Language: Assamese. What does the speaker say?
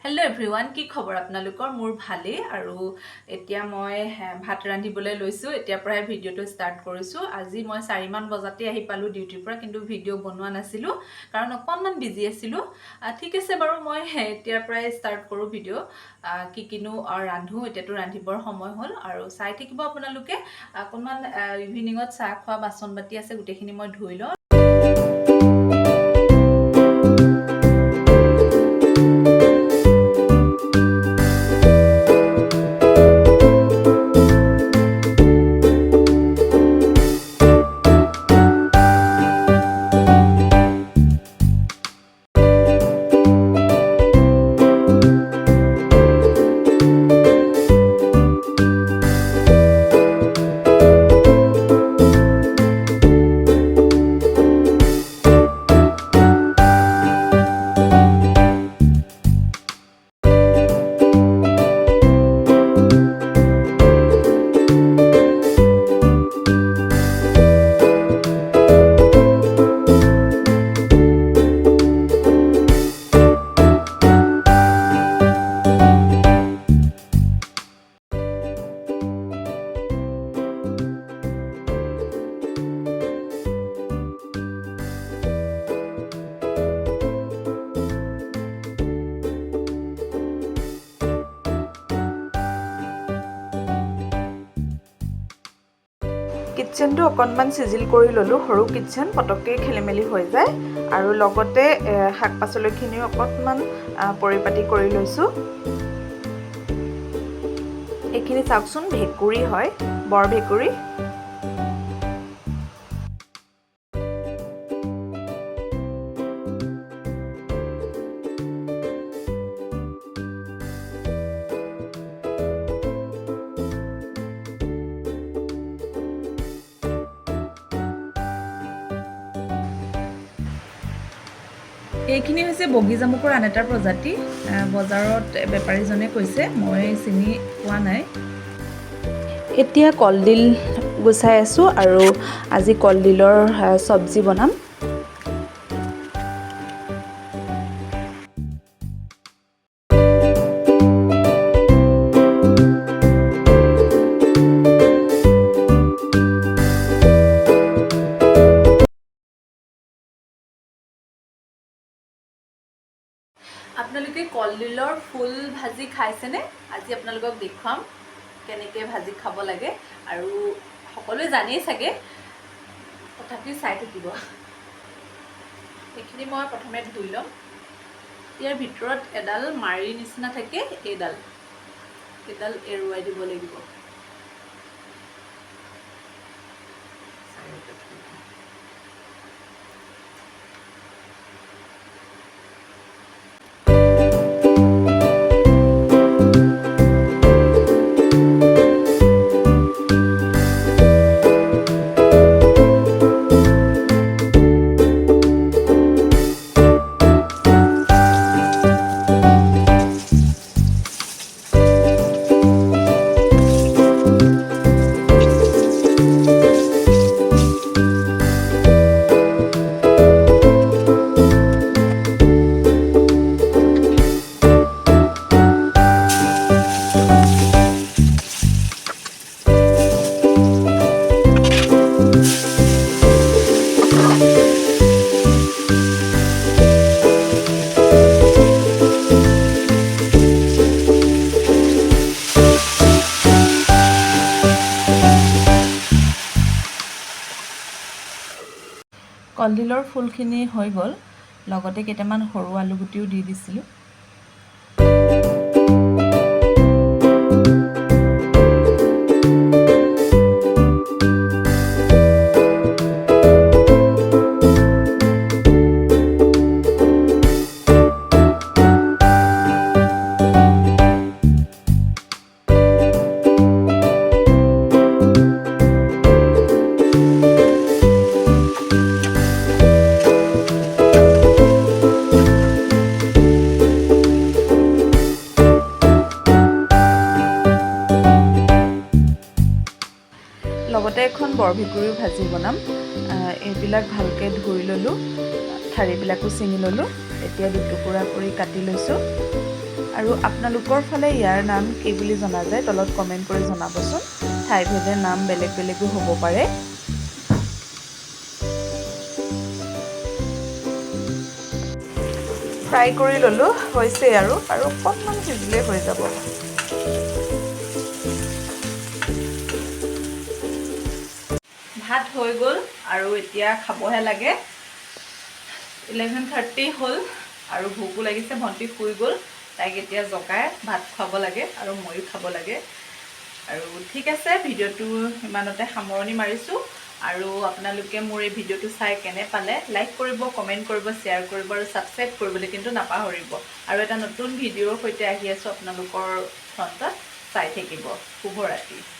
हेलो एवरीवन की खबर आपनालोকৰ মোৰ ভালে আৰু এতিয়া মই ভাত ৰান্ধিবলৈ লৈছো এতিয়া প্ৰায় ভিডিওটো ষ্টাৰ্ট কৰিছো আজি মই 4 মান বজাতে আহি পালো ডিউটিৰ পৰা কিন্তু ভিডিও বনোৱা নাছিলো কাৰণ অকনমান বিজি আছিলো ঠিক আছে বাৰু মই এতিয়া প্ৰায় ষ্টাৰ্ট কৰো ভিডিও কি কিনো ৰান্ধো এতিয়াটো ৰান্ধিবৰ সময় হ'ল আৰু চাই থাকিব আপোনালোকে অকনমান ইভিনিংত চাহ খোৱা বাচন বাটি আছে গুটেখিনি মই ধুই লওঁ কিচেনটো অকনমান সিজিল কৰি ললো হৰু কিচেন পটকে খেলিমেলি হৈ যায় আৰু লগতে শাক পাচলিখিনি অকনমান পৰিপাটি কৰি লৈছো এখিনি চাওকচোন ভেকুৰি হয় বৰ ভেকুৰি এইখিনি হৈছে বগী জামুকৰ আন এটা প্ৰজাতি বজাৰত বেপাৰীজনে কৈছে মই চিনি পোৱা নাই এতিয়া কলডিল গুছাই আছো আৰু আজি কলডিলৰ সবজি বনাম আপোনালোকে কলডিলৰ ফুল ভাজি খাইছেনে আজি আপোনালোকক দেখুৱাম কেনেকৈ ভাজি খাব লাগে আৰু সকলোৱে জানেই চাগে তথাপি চাই থাকিব এইখিনি মই প্ৰথমে ধুই লম ইয়াৰ ভিতৰত এডাল মাৰি নিচিনা থাকে এইডাল এৰুৱাই দিব লাগিব কলডিলৰ ফুলখিনি হৈ গ'ল লগতে কেইটামান সৰু আলু গুটিও দি দিছিলোঁ লগতে এখন বৰভেকুৰিও ভাজি বনাম এইবিলাক ভালকে ধুই ললো ঠাৰিবিলাকো চিঙি ললো এতিয়া দুটুকুৰা কৰি কাটি লৈছো আৰু আৰু আপোনালোকৰ ফালে ইয়াৰ নাম কি বুলি জনা যায় তলত কমেণ্ট কৰি জনাবচোন ঠাইভেদে নাম বেলেগ বেলেগো হ'ব পাৰে ফ্ৰাই কৰি ললো হৈছে আৰু অকণমান সিজিলে হৈ যাব ভাত হৈ গ'ল আৰু এতিয়া খাবহে লাগে 11:30 হ'ল আৰু ভোকো লাগিছে ভন্টি শুই গ'ল তাইক এতিয়া জগাই ভাত খাব লাগে আৰু ময়ো খাব লাগে আৰু ঠিক আছে ভিডিঅ'টো ইমানতে সামৰণি মাৰিছো আৰু আপোনালোকে মোৰ এই ভিডিঅ'টো চাই কেনে পালে লাইক কৰিব কমেন্ট কৰিব শেয়াৰ কৰিব আৰু সাবস্ক্ৰাইব কৰিবলৈ কিন্তু নাপাহৰিব আৰু এটা নতুন ভিডিঅ'ৰ সৈতে আহি আছো আপোনালোকৰ ফ্ৰণ্টত চাই থাকিব শুভ ৰাত্ৰি